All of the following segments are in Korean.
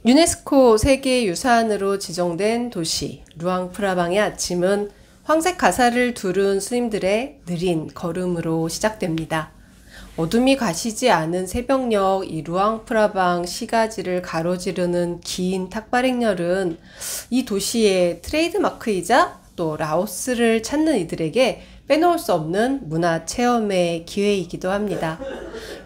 유네스코 세계유산으로 지정된 도시 루앙프라방의 아침은 황색 가사를 두른 스님들의 느린 걸음으로 시작됩니다. 어둠이 가시지 않은 새벽녘 이 루앙프라방 시가지를 가로지르는 긴 탁발행렬은 이 도시의 트레이드마크이자 또 라오스를 찾는 이들에게 빼놓을 수 없는 문화 체험의 기회이기도 합니다.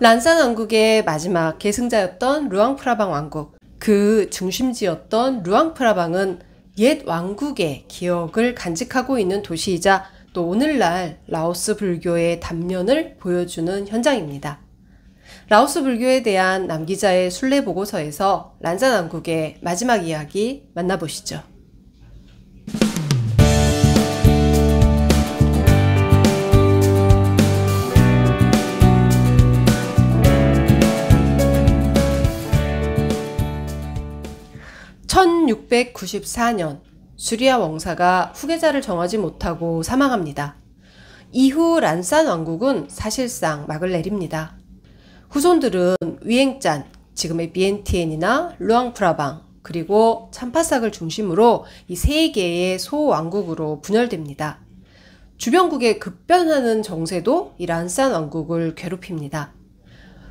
란산 왕국의 마지막 계승자였던 루앙프라방 왕국, 그 중심지였던 루앙프라방은 옛 왕국의 기억을 간직하고 있는 도시이자 또 오늘날 라오스 불교의 단면을 보여주는 현장입니다. 라오스 불교에 대한 남 기자의 순례 보고서에서 란산 왕국의 마지막 이야기 만나보시죠. (1694년) 수리아 왕사가 후계자를 정하지 못하고 사망합니다. 이후 란산 왕국은 사실상 막을 내립니다. 후손들은 위엥짠, 지금의 비엔티엔이나 루앙프라방, 그리고 참파삭을 중심으로 이 세 개의 소왕국으로 분열됩니다. 주변국에 급변하는 정세도 이 란산 왕국을 괴롭힙니다.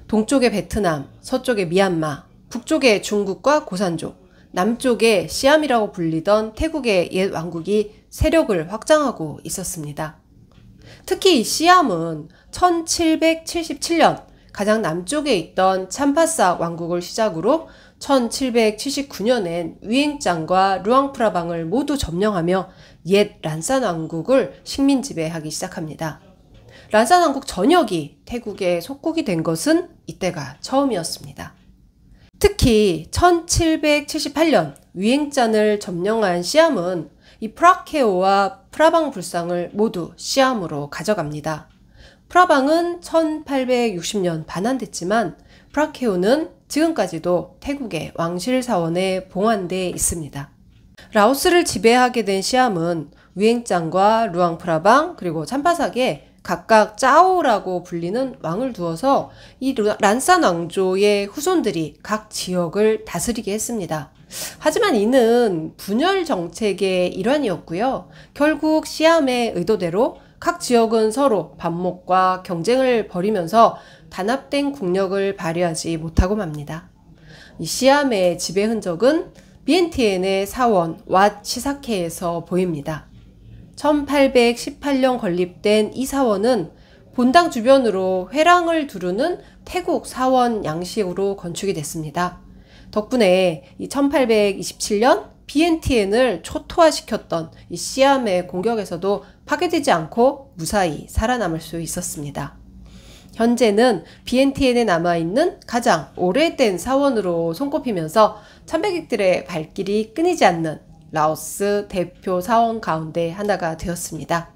동쪽의 베트남, 서쪽의 미얀마, 북쪽의 중국과 고산족, 남쪽에 시암이라고 불리던 태국의 옛 왕국이 세력을 확장하고 있었습니다. 특히 이 시암은 1777년 가장 남쪽에 있던 참파삭 왕국을 시작으로 1779년엔 위엥짱과 루앙프라방을 모두 점령하며 옛 란산 왕국을 식민 지배하기 시작합니다. 란산 왕국 전역이 태국의 속국이 된 것은 이때가 처음이었습니다. 특히 1778년 위엥짠을 점령한 시암은 이 프라케오와 프라방 불상을 모두 시암으로 가져갑니다. 프라방은 1860년 반환됐지만 프라케오는 지금까지도 태국의 왕실사원에 봉안돼 있습니다. 라오스를 지배하게 된 시암은 위엥짱과 루앙프라방 그리고 참파삭에 각각 짜오라고 불리는 왕을 두어서 이 란산 왕조의 후손들이 각 지역을 다스리게 했습니다. 하지만 이는 분열 정책의 일환이었고요. 결국 시암의 의도대로 각 지역은 서로 반목과 경쟁을 벌이면서 단합된 국력을 발휘하지 못하고 맙니다. 이 시암의 지배 흔적은 비엔티엔의 사원 왓 시사케에서 보입니다. 1818년 건립된 이 사원은 본당 주변으로 회랑을 두르는 태국 사원 양식으로 건축이 됐습니다. 덕분에 이 1827년 비엔티엔을 초토화시켰던 이 시암의 공격에서도 파괴되지 않고 무사히 살아남을 수 있었습니다. 현재는 비엔티엔에 남아있는 가장 오래된 사원으로 손꼽히면서 참배객들의 발길이 끊이지 않는 라오스 대표 사원 가운데 하나가 되었습니다.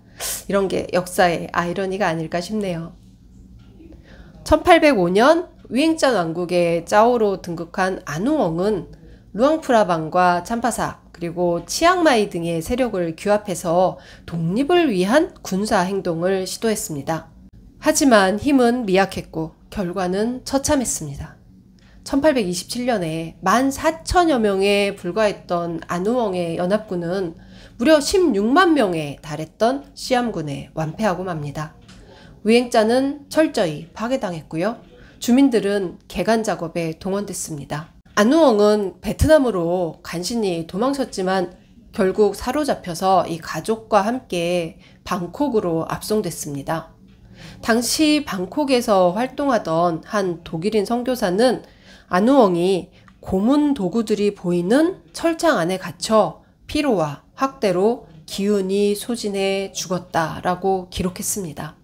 이런 게 역사의 아이러니가 아닐까 싶네요. 1805년 위엥짠 왕국의 짜오로 등극한 아누엉은 루앙프라방과 참파삭 그리고 치앙마이 등의 세력을 규합해서 독립을 위한 군사 행동을 시도했습니다. 하지만 힘은 미약했고 결과는 처참했습니다. 1827년에 14,000여 명에 불과했던 아누엉의 연합군은 무려 16만 명에 달했던 시암군에 완패하고 맙니다. 위엥짠은 철저히 파괴당했고요. 주민들은 개간 작업에 동원됐습니다. 아누엉은 베트남으로 간신히 도망쳤지만 결국 사로잡혀서 이 가족과 함께 방콕으로 압송됐습니다. 당시 방콕에서 활동하던 한 독일인 선교사는 아누엉이 고문 도구들이 보이는 철창 안에 갇혀 피로와 학대로 기운이 소진해 죽었다라고 기록했습니다.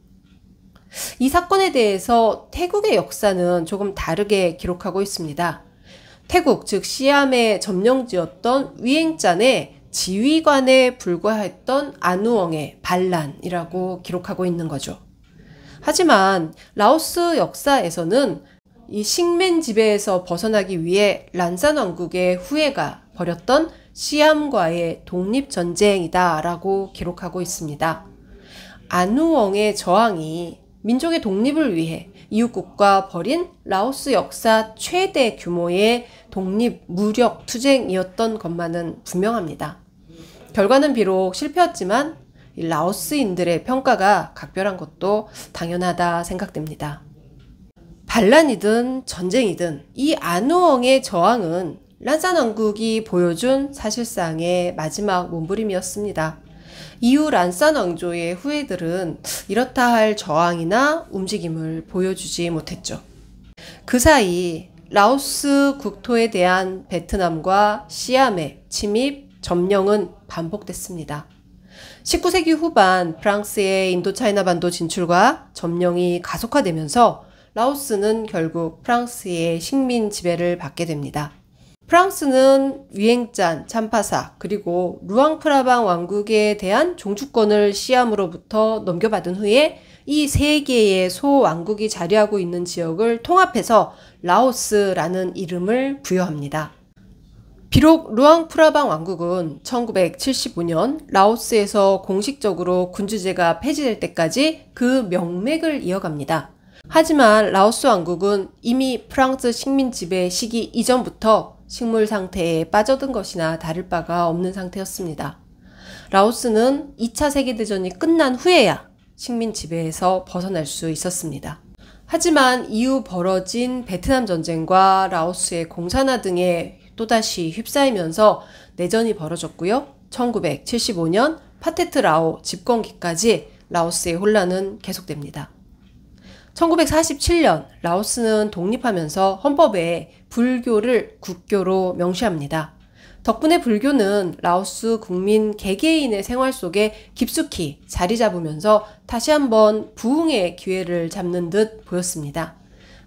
이 사건에 대해서 태국의 역사는 조금 다르게 기록하고 있습니다. 태국, 즉 시암의 점령지였던 위엥짠의 지휘관에 불과했던 아누엉의 반란이라고 기록하고 있는 거죠. 하지만 라오스 역사에서는 이 식민 지배에서 벗어나기 위해 란산 왕국의 후예가 벌였던 시암과의 독립전쟁이다 라고 기록하고 있습니다. 아누엉의 저항이 민족의 독립을 위해 이웃국과 벌인 라오스 역사 최대 규모의 독립 무력 투쟁이었던 것만은 분명합니다. 결과는 비록 실패였지만 라오스인들의 평가가 각별한 것도 당연하다 생각됩니다. 반란이든 전쟁이든 이 아누엉의 저항은 란산 왕국이 보여준 사실상의 마지막 몸부림이었습니다. 이후 란산 왕조의 후예들은 이렇다 할 저항이나 움직임을 보여주지 못했죠. 그 사이 라오스 국토에 대한 베트남과 시암의 침입, 점령은 반복됐습니다. 19세기 후반 프랑스의 인도차이나 반도 진출과 점령이 가속화되면서 라오스는 결국 프랑스의 식민 지배를 받게 됩니다. 프랑스는 위행짠, 참파사, 그리고 루앙프라방 왕국에 대한 종주권을 시암으로부터 넘겨받은 후에 이 세 개의 소왕국이 자리하고 있는 지역을 통합해서 라오스라는 이름을 부여합니다. 비록 루앙프라방 왕국은 1975년 라오스에서 공식적으로 군주제가 폐지될 때까지 그 명맥을 이어갑니다. 하지만 라오스 왕국은 이미 프랑스 식민 지배 시기 이전부터 식물 상태에 빠져든 것이나 다를 바가 없는 상태였습니다. 라오스는 2차 세계대전이 끝난 후에야 식민 지배에서 벗어날 수 있었습니다. 하지만 이후 벌어진 베트남 전쟁과 라오스의 공산화 등에 또다시 휩싸이면서 내전이 벌어졌고요. 1975년 파테트 라오 집권기까지 라오스의 혼란은 계속됩니다. 1947년 라오스는 독립하면서 헌법에 불교를 국교로 명시합니다. 덕분에 불교는 라오스 국민 개개인의 생활 속에 깊숙이 자리 잡으면서 다시 한번 부흥의 기회를 잡는 듯 보였습니다.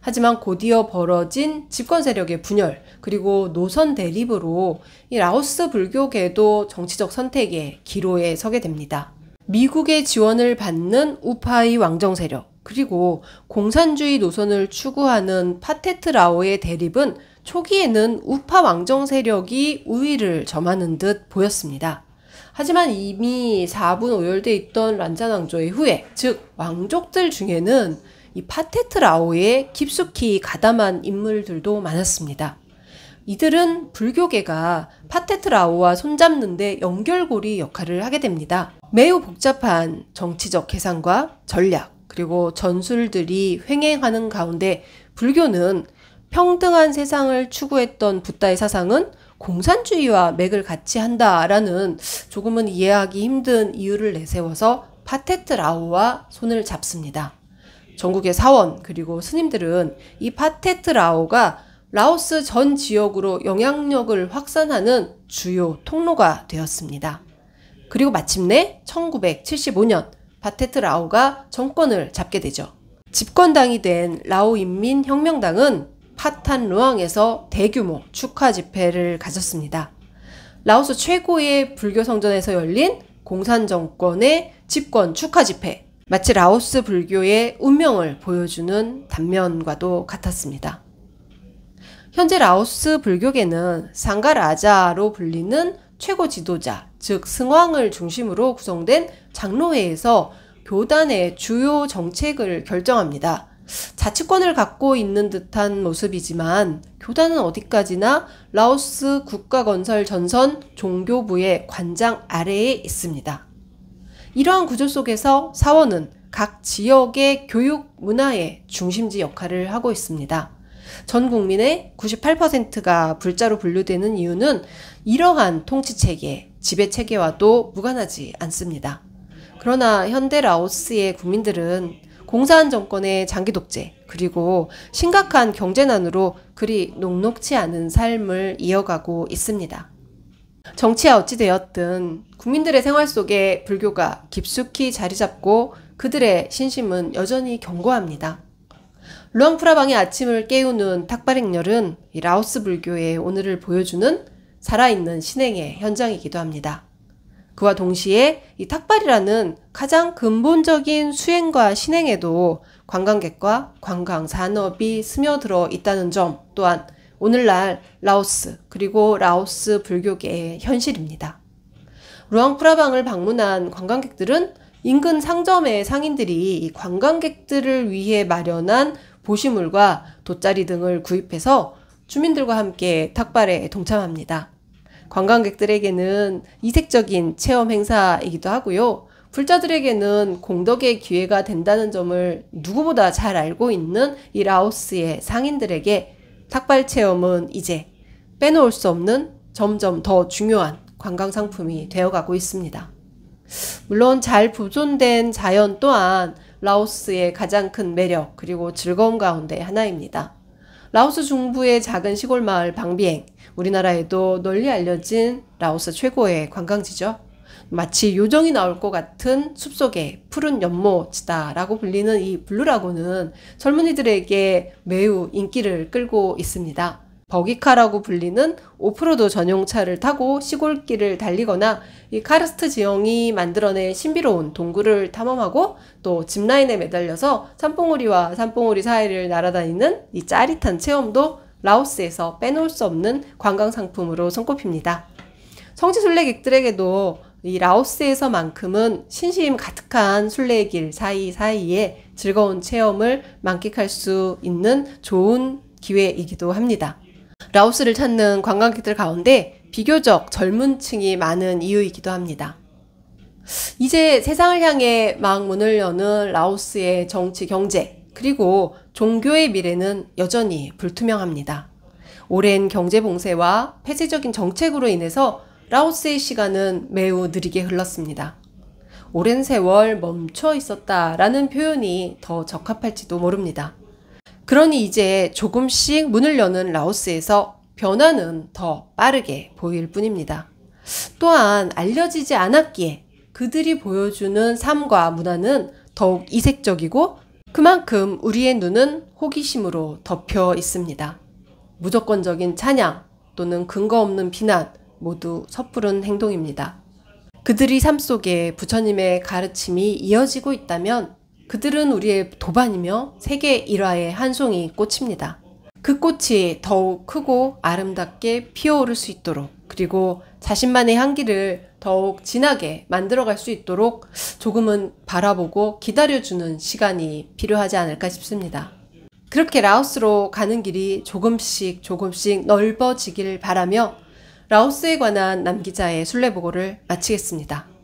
하지만 곧이어 벌어진 집권 세력의 분열 그리고 노선 대립으로 이 라오스 불교계도 정치적 선택의 기로에 서게 됩니다. 미국의 지원을 받는 우파의 왕정 세력 그리고 공산주의 노선을 추구하는 파테트 라오의 대립은 초기에는 우파 왕정 세력이 우위를 점하는 듯 보였습니다. 하지만 이미 4분 오열돼 있던 란산 왕조의 후예, 즉 왕족들 중에는 이 파테트 라오에 깊숙이 가담한 인물들도 많았습니다. 이들은 불교계가 파테트 라오와 손잡는 데 연결고리 역할을 하게 됩니다. 매우 복잡한 정치적 계산과 전략, 그리고 전술들이 횡행하는 가운데 불교는 평등한 세상을 추구했던 붓다의 사상은 공산주의와 맥을 같이 한다라는 조금은 이해하기 힘든 이유를 내세워서 파테트 라오와 손을 잡습니다. 전국의 사원 그리고 스님들은 이 파테트 라오가 라오스 전 지역으로 영향력을 확산하는 주요 통로가 되었습니다. 그리고 마침내 1975년 파테트 라오가 정권을 잡게 되죠. 집권당이 된 라오인민혁명당은 파탄 루앙에서 대규모 축하 집회를 가졌습니다. 라오스 최고의 불교 성전에서 열린 공산정권의 집권 축하 집회, 마치 라오스 불교의 운명을 보여주는 단면과도 같았습니다. 현재 라오스 불교계는 상가라자로 불리는 최고 지도자, 즉 승왕을 중심으로 구성된 장로회에서 교단의 주요 정책을 결정합니다. 자치권을 갖고 있는 듯한 모습이지만 교단은 어디까지나 라오스 국가건설전선 종교부의 관장 아래에 있습니다. 이러한 구조 속에서 사원은 각 지역의 교육 문화의 중심지 역할을 하고 있습니다. 전 국민의 98%가 불자로 분류되는 이유는 이러한 통치체계, 지배체계와도 무관하지 않습니다. 그러나 현대 라오스의 국민들은 공산 정권의 장기 독재, 그리고 심각한 경제난으로 그리 녹록치 않은 삶을 이어가고 있습니다. 정치야 어찌되었든 국민들의 생활 속에 불교가 깊숙이 자리 잡고 그들의 신심은 여전히 견고합니다. 루앙프라방의 아침을 깨우는 탁바릭열은 이 라오스 불교의 오늘을 보여주는 살아있는 신행의 현장이기도 합니다. 그와 동시에 이 탁발이라는 가장 근본적인 수행과 신행에도 관광객과 관광산업이 스며들어 있다는 점 또한 오늘날 라오스 그리고 라오스 불교계의 현실입니다. 루앙프라방을 방문한 관광객들은 인근 상점의 상인들이 이 관광객들을 위해 마련한 보시물과 돗자리 등을 구입해서 주민들과 함께 탁발에 동참합니다. 관광객들에게는 이색적인 체험 행사이기도 하고요. 불자들에게는 공덕의 기회가 된다는 점을 누구보다 잘 알고 있는 이 라오스의 상인들에게 탁발 체험은 이제 빼놓을 수 없는 점점 더 중요한 관광 상품이 되어가고 있습니다. 물론 잘 보존된 자연 또한 라오스의 가장 큰 매력 그리고 즐거움 가운데 하나입니다. 라오스 중부의 작은 시골 마을 방비엥, 우리나라에도 널리 알려진 라오스 최고의 관광지죠. 마치 요정이 나올 것 같은 숲속의 푸른 연못이다라고 불리는 이 블루라고는 젊은이들에게 매우 인기를 끌고 있습니다. 버기카라고 불리는 오프로드 전용차를 타고 시골길을 달리거나 이 카르스트 지형이 만들어낸 신비로운 동굴을 탐험하고 또 짚라인에 매달려서 산봉우리와 산봉우리 사이를 날아다니는 이 짜릿한 체험도 라오스에서 빼놓을 수 없는 관광 상품으로 손꼽힙니다. 성지 순례객들에게도 이 라오스에서만큼은 신심 가득한 순례길 사이사이에 즐거운 체험을 만끽할 수 있는 좋은 기회이기도 합니다. 라오스를 찾는 관광객들 가운데 비교적 젊은 층이 많은 이유이기도 합니다. 이제 세상을 향해 막 문을 여는 라오스의 정치, 경제, 그리고 종교의 미래는 여전히 불투명합니다. 오랜 경제 봉쇄와 폐쇄적인 정책으로 인해서 라오스의 시간은 매우 느리게 흘렀습니다. 오랜 세월 멈춰 있었다라는 표현이 더 적합할지도 모릅니다. 그러니 이제 조금씩 문을 여는 라오스에서 변화는 더 빠르게 보일 뿐입니다. 또한 알려지지 않았기에 그들이 보여주는 삶과 문화는 더욱 이색적이고 그만큼 우리의 눈은 호기심으로 덮여 있습니다. 무조건적인 찬양 또는 근거 없는 비난 모두 섣부른 행동입니다. 그들이 삶 속에 부처님의 가르침이 이어지고 있다면 그들은 우리의 도반이며 세계 일화의 한 송이 꽃입니다. 그 꽃이 더욱 크고 아름답게 피어오를 수 있도록 그리고 자신만의 향기를 더욱 진하게 만들어갈 수 있도록 조금은 바라보고 기다려주는 시간이 필요하지 않을까 싶습니다. 그렇게 라오스로 가는 길이 조금씩 넓어지길 바라며 라오스에 관한 남 기자의 순례보고를 마치겠습니다.